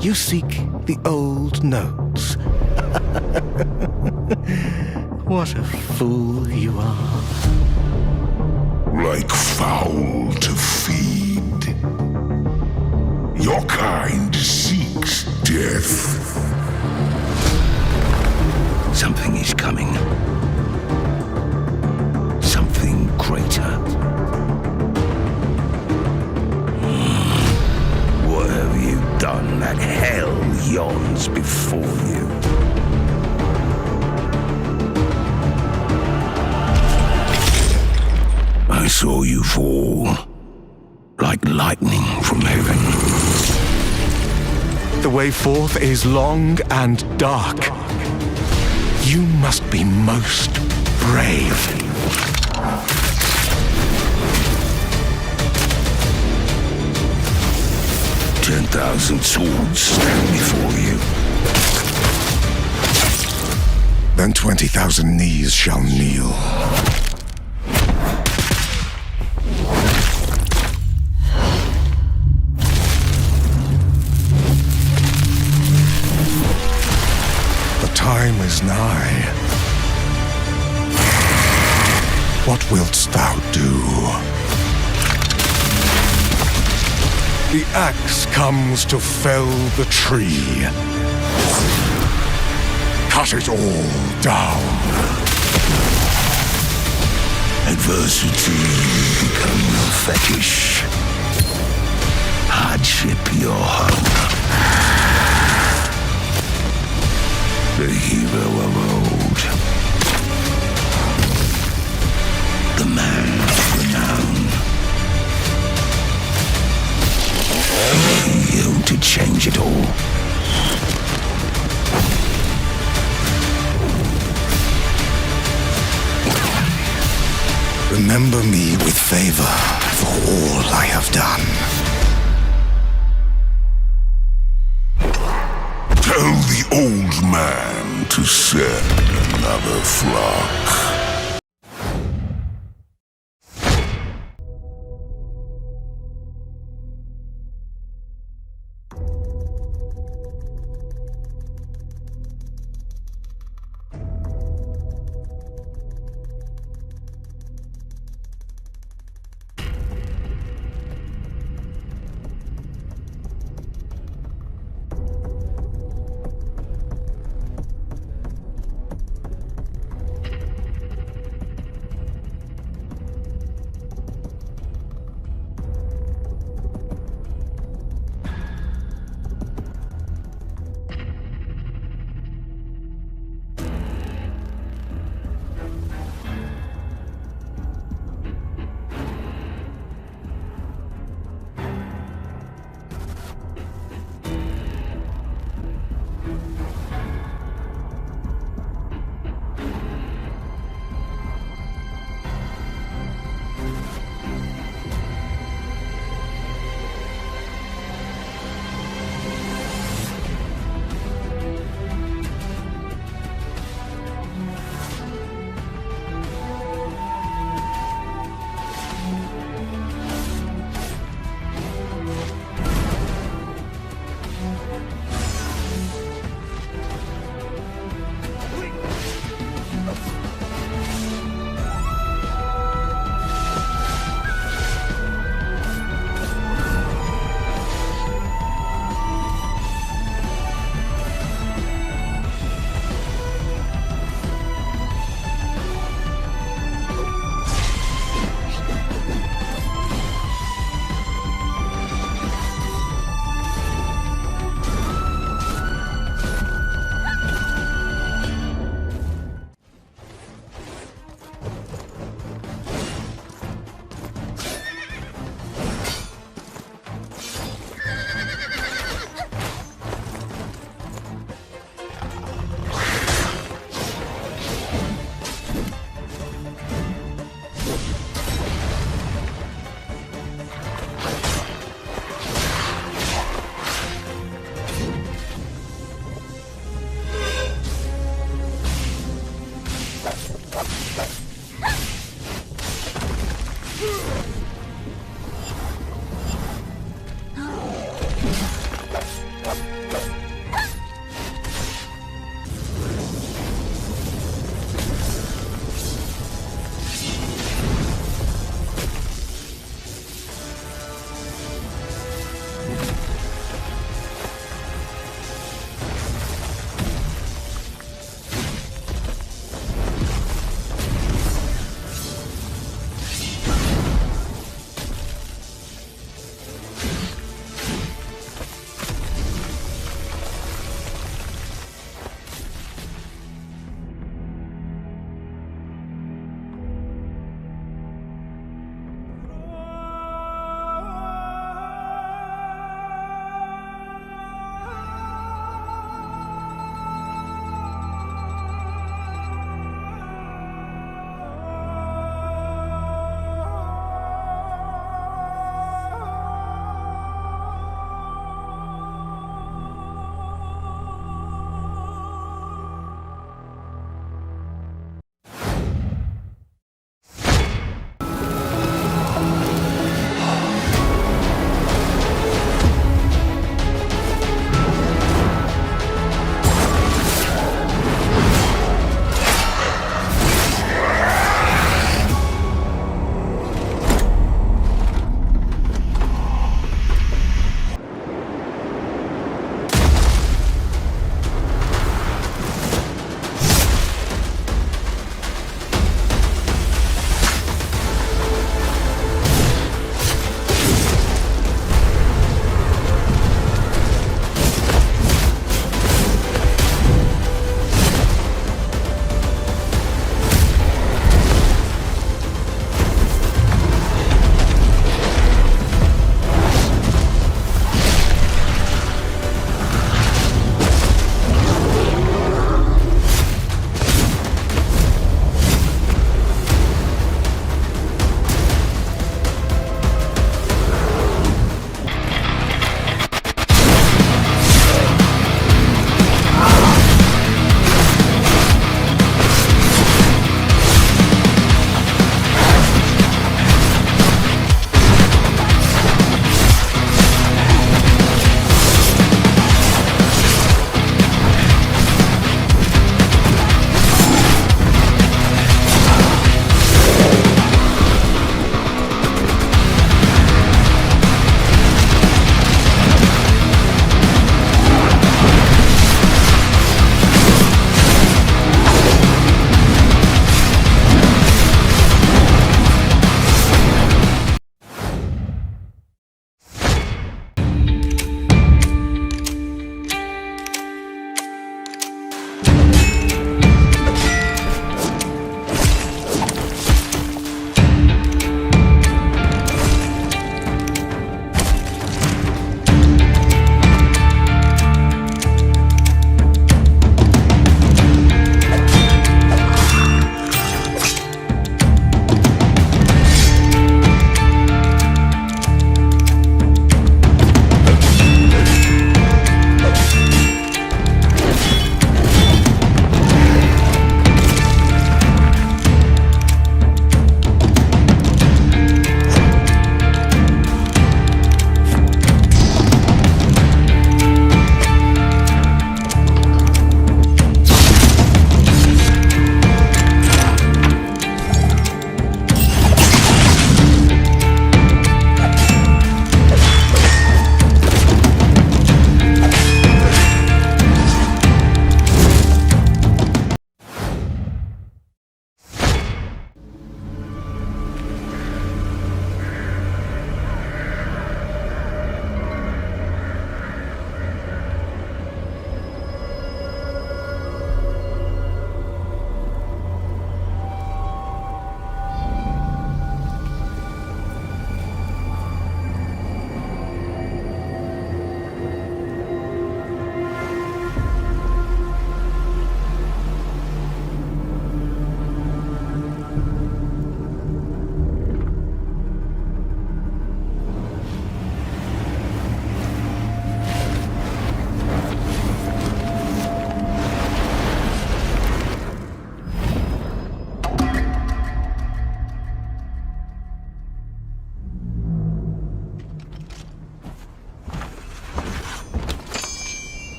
You seek the old notes. What a fool you are. Like fowl to feed. Your kind seeks death. Something is coming. Something greater. What have you done that hell yawns before you? I saw you fall like lightning from heaven. The way forth is long and dark. You must be most brave. 10,000 swords stand before you. Then 20,000 knees shall kneel. The time is nigh. What wilt thou do? The axe comes to fell the tree. Cut it all down. Adversity become your fetish. Hardship your home. The hero of old. The man of renown. You to change it all. Remember me with favor for all I have done. Tell the old man to send another flock.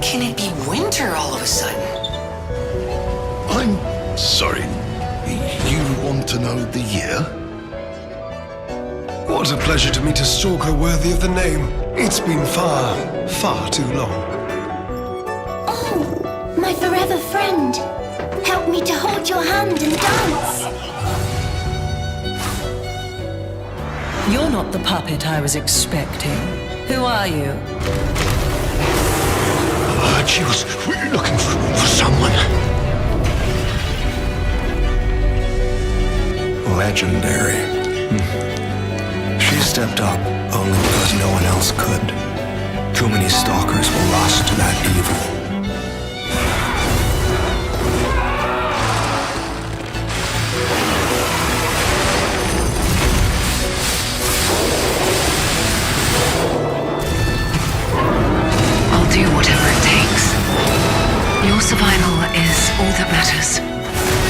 can it be winter all of a sudden? I'm sorry. You want to know the year? What a pleasure to meet a stalker worthy of the name. It's been far, far too long. Oh, my forever friend. Help me to hold your hand and dance. You're not the puppet I was expecting. Who are you? She was looking for someone. Legendary. She stepped up only because no one else could. Too many stalkers were lost to that evil. I'll do whatever it takes. Your survival is all that matters.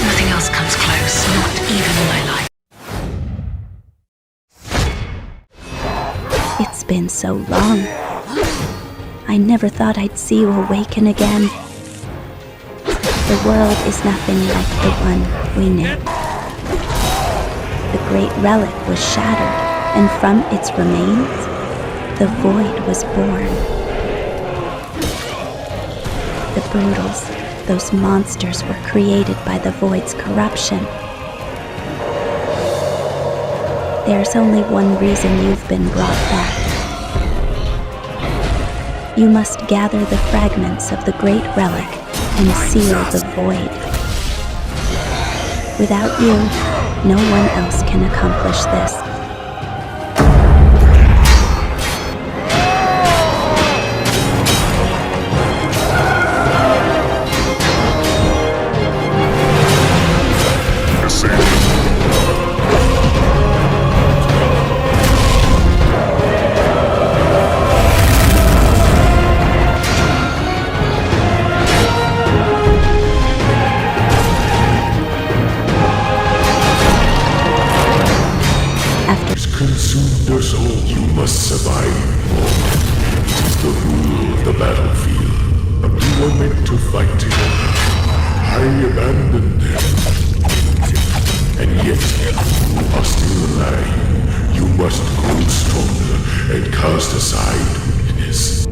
Nothing else comes close, not even my life. It's been so long. I never thought I'd see you awaken again. The world is nothing like the one we knew. The great relic was shattered, and from its remains, the void was born. The Brutals, those monsters, were created by the void's corruption. There's only one reason you've been brought back. You must gather the fragments of the great relic and seal the void. Without you, no one else can accomplish this. Consumed us all. You must survive. It is the rule of the battlefield. But we were meant to fight together. I abandoned them. And yet, you are still alive. You must grow stronger and cast aside weakness.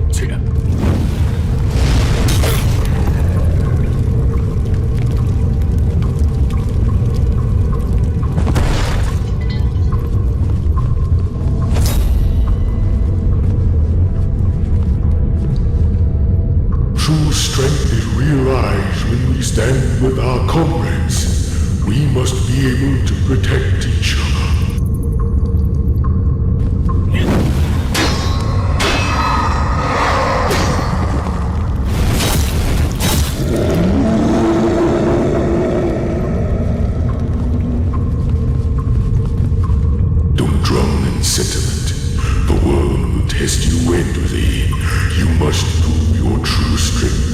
True strength is realized when we stand with our comrades. We must be able to protect each other. Don't drown in sentiment. The world will test you endlessly. You must prove your true strength.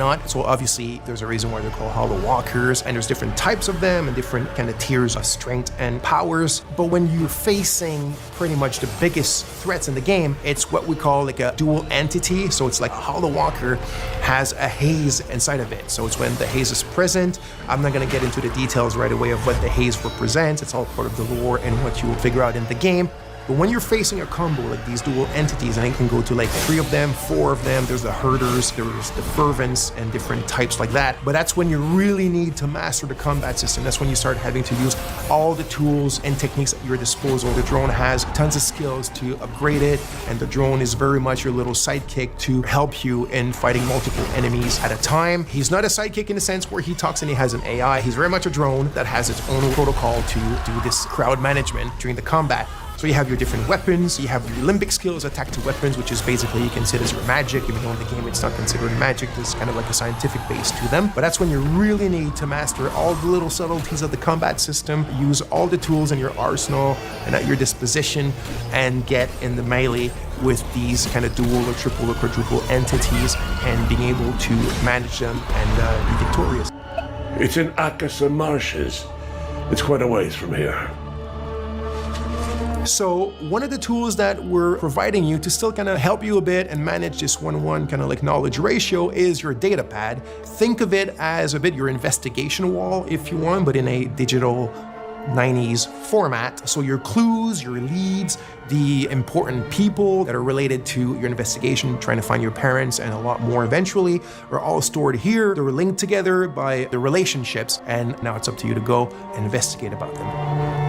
whatnot. So obviously there's a reason why they're called Hollow Walkers, and there's different types of them and different kind of tiers of strength and powers. But when you're facing pretty much the biggest threats in the game, it's what we call like a dual entity. So it's like a Hollow Walker has a haze inside of it. So it's when the haze is present. I'm not going to get into the details right away of what the haze represents. It's all part of the lore and what you will figure out in the game. But when you're facing a combo like these dual entities, and it can go to like 3 of them, 4 of them, there's the herders, there's the fervents, and different types like that. But that's when you really need to master the combat system. That's when you start having to use all the tools and techniques at your disposal. The drone has tons of skills to upgrade it, and the drone is very much your little sidekick to help you in fighting multiple enemies at a time. He's not a sidekick in the sense where he talks and he has an AI. He's very much a drone that has its own protocol to do this crowd management during the combat. So you have your different weapons, you have your limbic skills, attack to weapons, which is basically you consider as your magic, even though in the game it's not considered magic, there's kind of like a scientific base to them. But that's when you really need to master all the little subtleties of the combat system, use all the tools in your arsenal and at your disposition, and get in the melee with these kind of dual or triple or quadruple entities and being able to manage them and be victorious. It's in Akasa Marshes. It's quite a ways from here. So one of the tools that we're providing you to still kind of help you a bit and manage this 1-1 kind of like knowledge ratio is your data pad. Think of it as a bit your investigation wall if you want, but in a digital 90s format. So your clues, your leads, the important people that are related to your investigation, trying to find your parents and a lot more eventually, are all stored here. They're linked together by the relationships, and now it's up to you to go and investigate about them.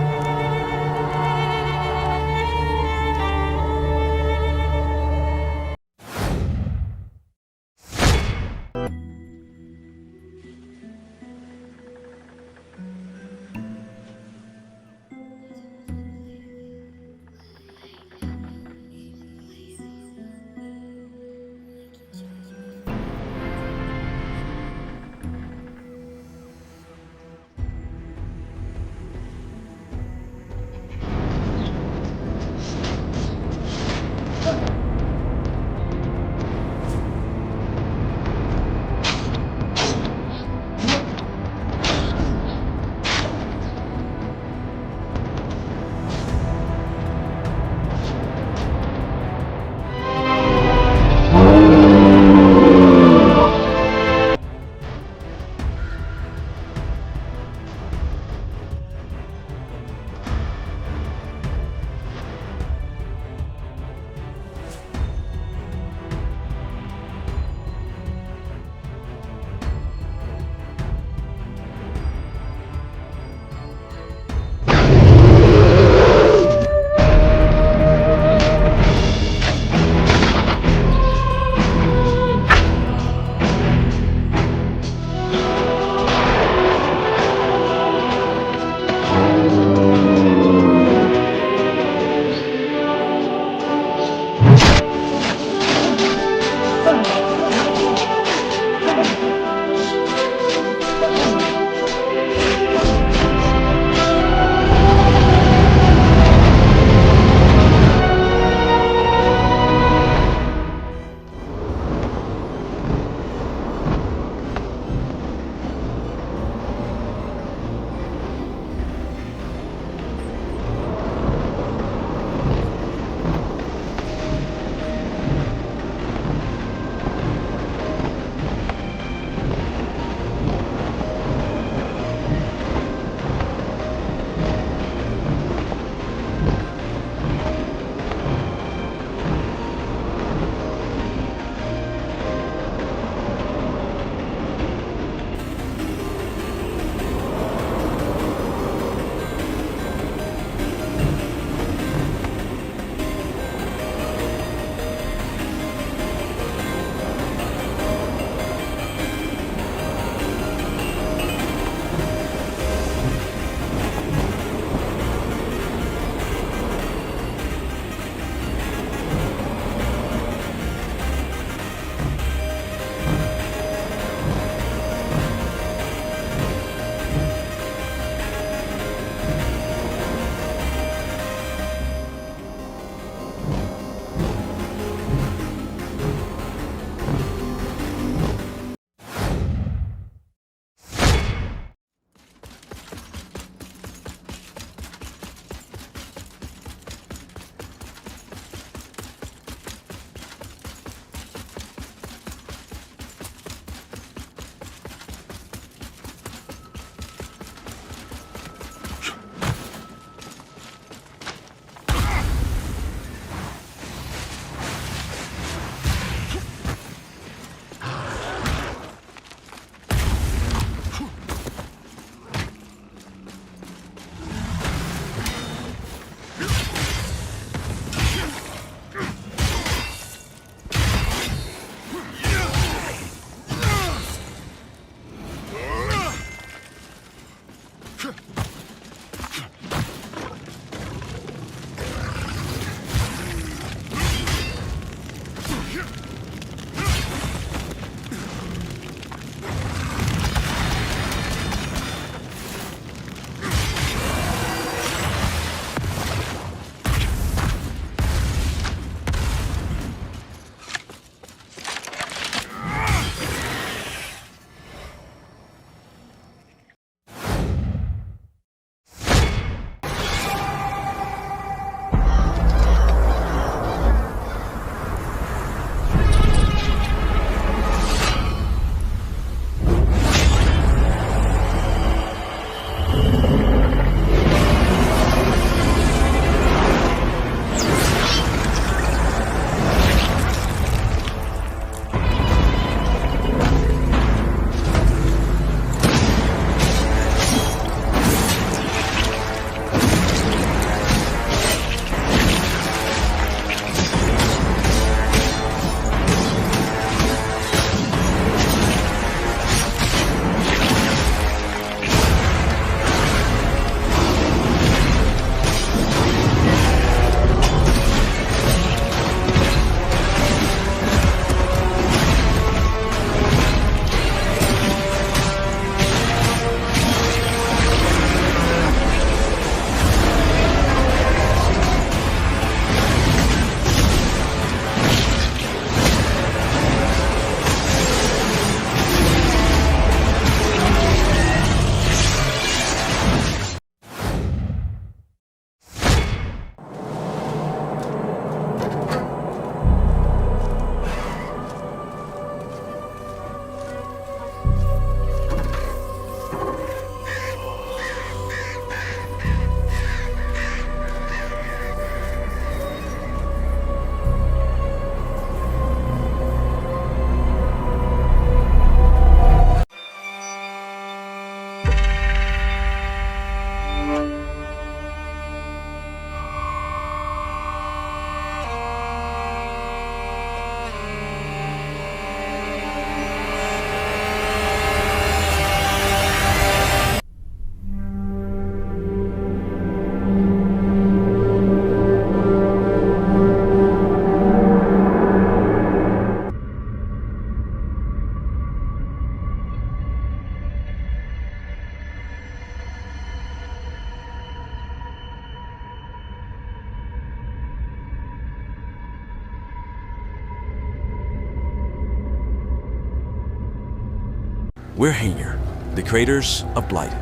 We're here, the creators of Blight.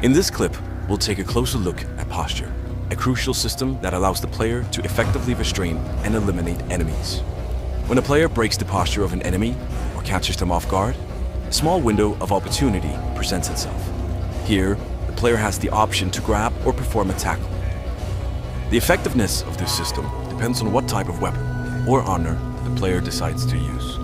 In this clip, we'll take a closer look at posture, a crucial system that allows the player to effectively restrain and eliminate enemies. When a player breaks the posture of an enemy or catches them off guard, a small window of opportunity presents itself. Here, the player has the option to grab or perform a tackle. The effectiveness of this system depends on what type of weapon or honor the player decides to use.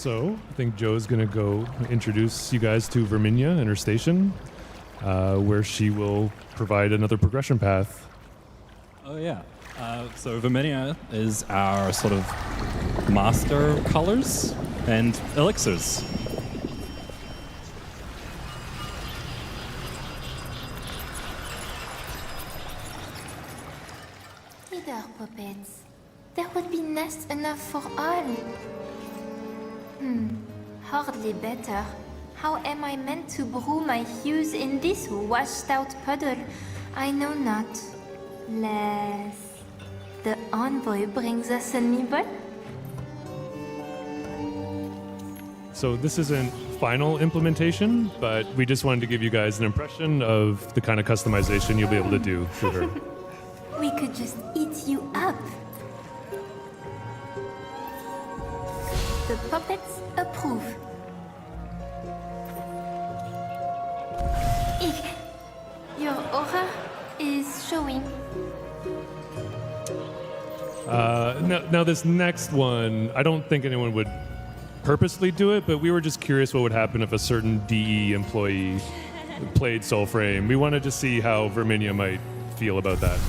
So, I think Joe's going to go introduce you guys to Verminia and her station, where she will provide another progression path. Oh, yeah. So Verminia is our sort of master of colors and elixirs. Leader puppets. There would be nest enough for all. Hardly better. How am I meant to brew my hues in this washed-out puddle? I know not. Less. The envoy brings us a nibble? So this isn't final implementation, but we just wanted to give you guys an impression of the kind of customization you'll be able to do for her. We could just eat you up. The puppets approve. Your aura is showing. Now this next one, I don't think anyone would purposely do it, but we were just curious what would happen if a certain DE employee played Soulframe. We wanted to see how Verminia might feel about that.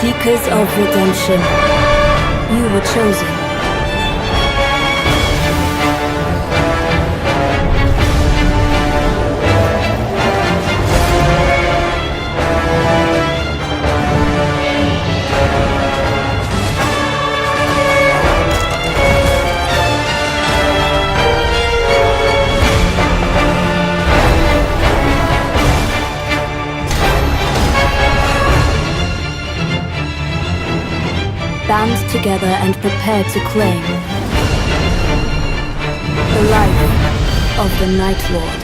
Seekers of redemption, you were chosen. Band together and prepare to claim the life of the Night Lord.